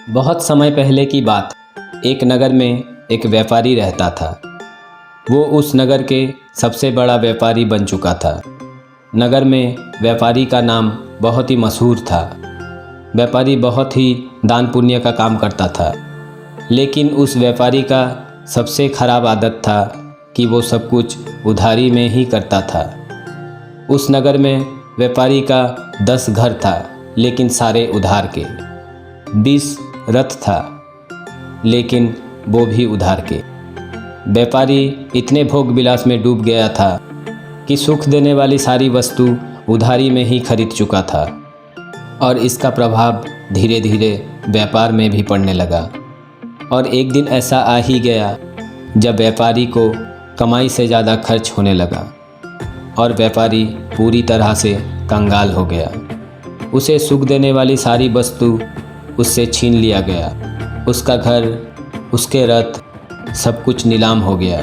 बहुत समय पहले की बात। एक नगर में एक व्यापारी रहता था। वो उस नगर के सबसे बड़ा व्यापारी बन चुका था। नगर में व्यापारी का नाम बहुत ही मशहूर था। व्यापारी बहुत ही दान पुण्य का काम करता था, लेकिन उस व्यापारी का सबसे खराब आदत था कि वो सब कुछ उधारी में ही करता था। उस नगर में व्यापारी का 10 घर था, लेकिन सारे उधार के। 20 रथ था, लेकिन वो भी उधार के। व्यापारी इतने भोग विलास में डूब गया था कि सुख देने वाली सारी वस्तु उधारी में ही खरीद चुका था, और इसका प्रभाव धीरे धीरे व्यापार में भी पड़ने लगा। और एक दिन ऐसा आ ही गया जब व्यापारी को कमाई से ज़्यादा खर्च होने लगा और व्यापारी पूरी तरह से कंगाल हो गया। उसे सुख देने वाली सारी वस्तु उससे छीन लिया गया। उसका घर, उसके रथ, सब कुछ नीलाम हो गया।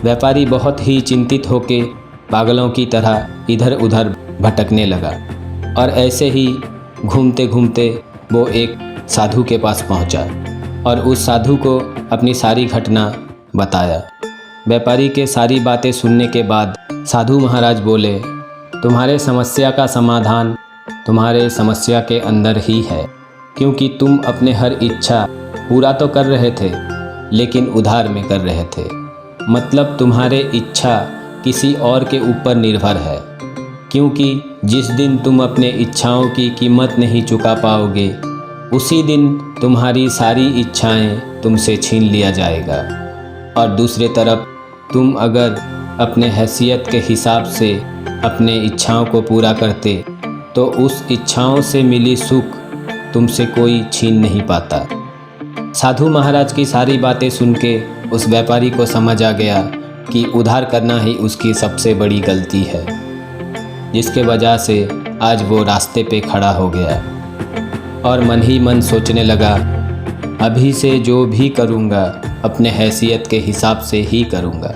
व्यापारी बहुत ही चिंतित होकर पागलों की तरह इधर उधर भटकने लगा, और ऐसे ही घूमते घूमते वो एक साधु के पास पहुंचा और उस साधु को अपनी सारी घटना बताया। व्यापारी के सारी बातें सुनने के बाद साधु महाराज बोले, तुम्हारे समस्या का समाधान तुम्हारे समस्या के अंदर ही है, क्योंकि तुम अपने हर इच्छा पूरा तो कर रहे थे, लेकिन उधार में कर रहे थे। मतलब तुम्हारे इच्छा किसी और के ऊपर निर्भर है, क्योंकि जिस दिन तुम अपने इच्छाओं की कीमत नहीं चुका पाओगे, उसी दिन तुम्हारी सारी इच्छाएं तुमसे छीन लिया जाएगा। और दूसरे तरफ तुम अगर अपने हैसियत के हिसाब से अपने इच्छाओं को पूरा करते, तो उस इच्छाओं से मिली सुख तुमसे कोई छीन नहीं पाता। साधु महाराज की सारी बातें सुन के उस व्यापारी को समझ आ गया कि उधार करना ही उसकी सबसे बड़ी गलती है, जिसके वजह से आज वो रास्ते पे खड़ा हो गया और मन ही मन सोचने लगा, अभी से जो भी करूँगा अपने हैसियत के हिसाब से ही करूँगा।